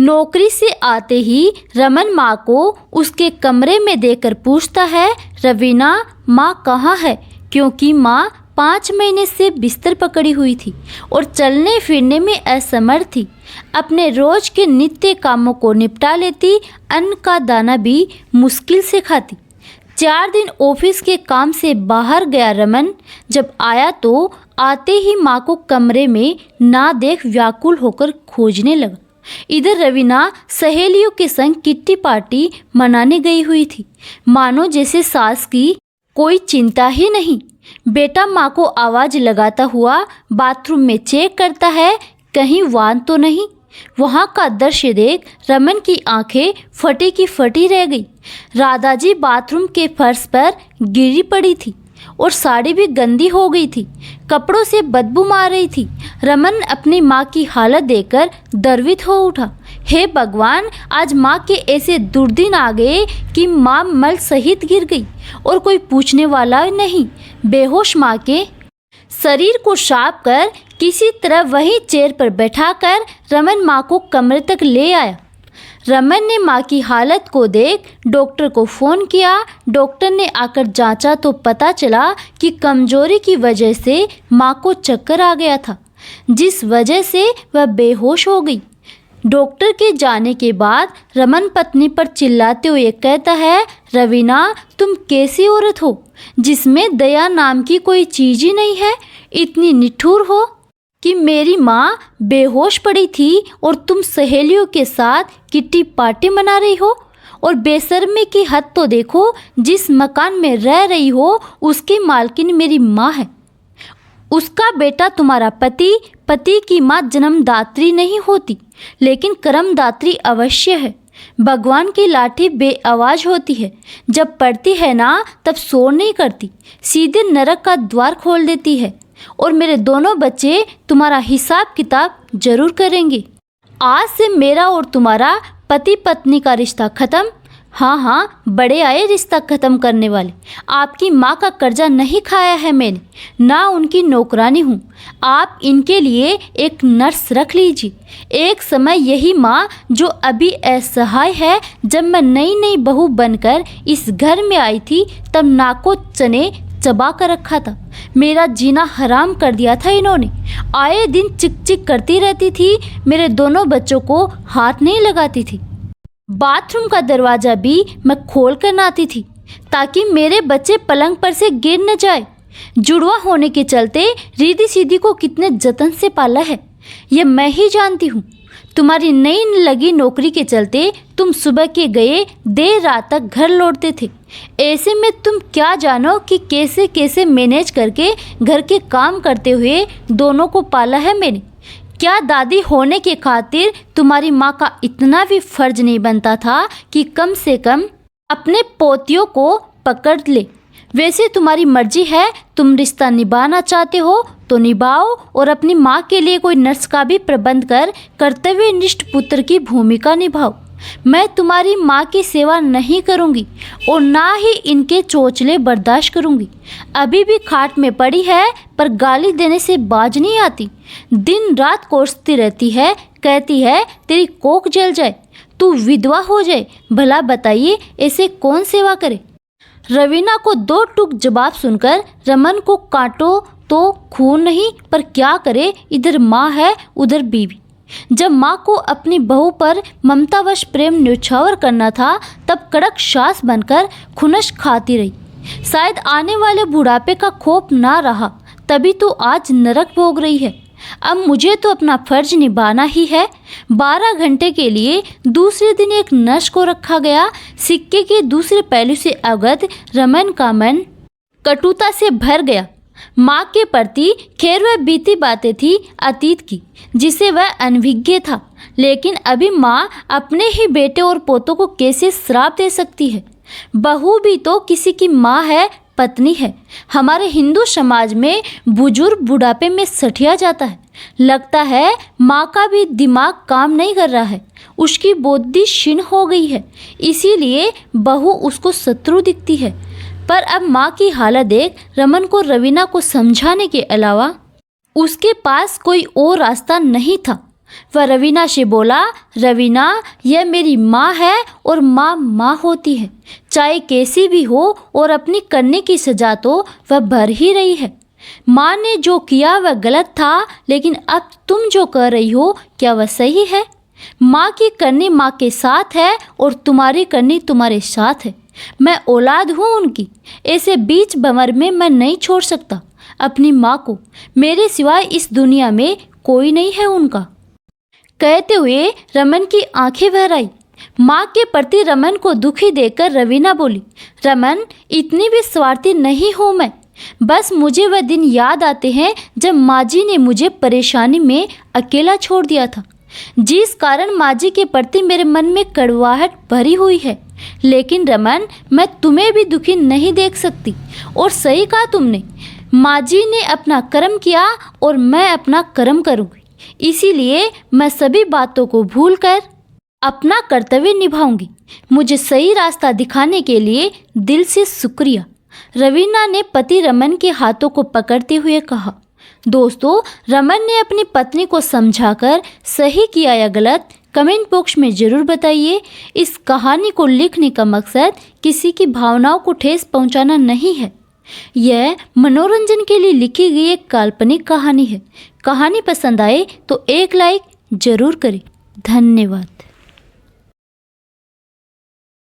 नौकरी से आते ही रमन माँ को उसके कमरे में देखकर पूछता है, रवीना माँ कहाँ है? क्योंकि माँ 5 महीने से बिस्तर पकड़ी हुई थी और चलने फिरने में असमर्थ थी। अपने रोज के नित्य कामों को निपटा लेती, अन्न का दाना भी मुश्किल से खाती। 4 दिन ऑफिस के काम से बाहर गया रमन। जब आया तो आते ही माँ को कमरे में ना देख व्याकुल होकर खोजने लगा। इधर रवीना सहेलियों के संग किट्टी पार्टी मनाने गई हुई थी, मानो जैसे सास की कोई चिंता ही नहीं। बेटा माँ को आवाज लगाता हुआ बाथरूम में चेक करता है, कहीं वान तो नहीं। वहाँ का दृश्य देख रमन की आंखें फटी की फटी रह गई। राधा जी बाथरूम के फर्श पर गिरी पड़ी थी और साड़ी भी गंदी हो गई थी, कपड़ों से बदबू मार रही थी। रमन अपनी माँ की हालत देखकर द्रवित हो उठा। हे भगवान, आज माँ के ऐसे दुर्दिन आ गए कि माँ मल सहित गिर गई और कोई पूछने वाला नहीं। बेहोश माँ के शरीर को साफ कर किसी तरह वही चेयर पर बैठाकर रमन माँ को कमरे तक ले आया। रमन ने माँ की हालत को देख डॉक्टर को फ़ोन किया। डॉक्टर ने आकर जांचा तो पता चला कि कमजोरी की वजह से माँ को चक्कर आ गया था, जिस वजह से वह बेहोश हो गई। डॉक्टर के जाने के बाद रमन पत्नी पर चिल्लाते हुए कहता है, रवीना तुम कैसी औरत हो जिसमें दया नाम की कोई चीज़ ही नहीं है? इतनी निठुर हो कि मेरी माँ बेहोश पड़ी थी और तुम सहेलियों के साथ किट्टी पार्टी मना रही हो। और बेशर्मी की हद तो देखो, जिस मकान में रह रही हो उसकी मालकिन मेरी माँ है। उसका बेटा तुम्हारा पति, पति की माँ जन्मदात्री नहीं होती लेकिन कर्मदात्री अवश्य है। भगवान की लाठी बेआवाज होती है, जब पड़ती है ना तब शोर नहीं करती, सीधे नरक का द्वार खोल देती है। और मेरे दोनों बच्चे तुम्हारा हिसाब किताब जरूर करेंगे। आज से मेरा और तुम्हारा पति पत्नी का रिश्ता खत्म। हाँ हाँ, बड़े आए रिश्ता खत्म करने वाले। आपकी माँ का कर्जा नहीं खाया है मैंने, ना उनकी नौकरानी हूँ। आप इनके लिए एक नर्स रख लीजिए। एक समय यही माँ जो अभी असहाय है, जब मैं नई नई बहू बनकर इस घर में आई थी तब नाको चने चबा कर रखा था। मेरा जीना हराम कर दिया था इन्होंने। आए दिन चिक चिक करती रहती थी, मेरे दोनों बच्चों को हाथ नहीं लगाती थी। बाथरूम का दरवाज़ा भी मैं खोल कर नहाती थी ताकि मेरे बच्चे पलंग पर से गिर न जाए। जुड़वा होने के चलते रिद्धि सीधी को कितने जतन से पाला है ये मैं ही जानती हूँ। तुम्हारी नई लगी नौकरी के चलते तुम सुबह के गए देर रात तक घर लौटते थे। ऐसे में तुम क्या जानो कि कैसे कैसे मैनेज करके घर के काम करते हुए दोनों को पाला है मैंने। क्या दादी होने के खातिर तुम्हारी माँ का इतना भी फर्ज नहीं बनता था कि कम से कम अपने पोतियों को पकड़ ले? वैसे तुम्हारी मर्जी है, तुम रिश्ता निभाना चाहते हो तो निभाओ और अपनी माँ के लिए कोई नर्स का भी प्रबंध कर कर्तव्यनिष्ठ पुत्र की भूमिका निभाओ। मैं तुम्हारी माँ की सेवा नहीं करूँगी और ना ही इनके चोचले बर्दाश्त करूँगी। अभी भी खाट में पड़ी है पर गाली देने से बाज नहीं आती। दिन रात कोसती रहती है, कहती है तेरी कोख जल जाए, तू विधवा हो जाए। भला बताइए ऐसे कौन सेवा करे? रवीना को 2 टूक जवाब सुनकर रमन को काटो तो खून नहीं, पर क्या करे, इधर माँ है उधर बीवी। जब माँ को अपनी बहू पर ममतावश प्रेम न्यौछावर करना था तब कड़क सास बनकर खुनस खाती रही। शायद आने वाले बुढ़ापे का खौफ ना रहा, तभी तो आज नरक भोग रही है। अब मुझे तो अपना फर्ज निभाना ही है। 12 घंटे के लिए दूसरे दिन एक नर्स को रखा गया। सिक्के के दूसरे पहलू से अवगत रमन का मन कटुता से भर गया। माँ के प्रति खैर वह बीती बातें थी अतीत की, जिसे वह अनभिज्ञ था, लेकिन अभी माँ अपने ही बेटे और पोतों को कैसे श्राप दे सकती है? बहू भी तो किसी की माँ है, पत्नी है। हमारे हिंदू समाज में बुजुर्ग बुढ़ापे में सठिया जाता है। लगता है माँ का भी दिमाग काम नहीं कर रहा है, उसकी बुद्धि क्षीण हो गई है, इसीलिए बहू उसको शत्रु दिखती है। पर अब माँ की हालत देख रमन को रवीना को समझाने के अलावा उसके पास कोई और रास्ता नहीं था। वह रवीना से बोला, रवीना, यह मेरी माँ है और माँ माँ होती है, चाहे कैसी भी हो, और अपनी करने की सजा तो वह भर ही रही है। माँ ने जो किया वह गलत था, लेकिन अब तुम जो कर रही हो क्या वह सही है? माँ की करनी माँ के साथ है और तुम्हारी करनी तुम्हारे साथ है। मैं औलाद हूँ उनकी, ऐसे बीच भंवर में मैं नहीं छोड़ सकता अपनी माँ को। मेरे सिवाय इस दुनिया में कोई नहीं है उनका। कहते हुए रमन की आंखें भर आई। माँ के प्रति रमन को दुखी देखकर रवीना बोली, रमन, इतनी भी स्वार्थी नहीं हूँ मैं। बस मुझे वह दिन याद आते हैं जब माँ जी ने मुझे परेशानी में अकेला छोड़ दिया था, जिस कारण माँ जी के प्रति मेरे मन में कड़वाहट भरी हुई है। लेकिन रमन, मैं तुम्हें भी दुखी नहीं देख सकती। और सही कहा तुमने, माँ जी ने अपना कर्म किया और मैं अपना कर्म करूँगी। इसीलिए मैं सभी बातों को भूलकर अपना कर्तव्य निभाऊंगी। मुझे सही रास्ता दिखाने के लिए दिल से शुक्रिया। रवीना ने पति रमन के हाथों को पकड़ते हुए कहा। दोस्तों, रमन ने अपनी पत्नी को समझाकर सही किया या गलत कमेंट बॉक्स में ज़रूर बताइए। इस कहानी को लिखने का मकसद किसी की भावनाओं को ठेस पहुंचाना नहीं है। यह मनोरंजन के लिए लिखी गई एक काल्पनिक कहानी है। कहानी पसंद आए तो एक लाइक जरूर करें। धन्यवाद।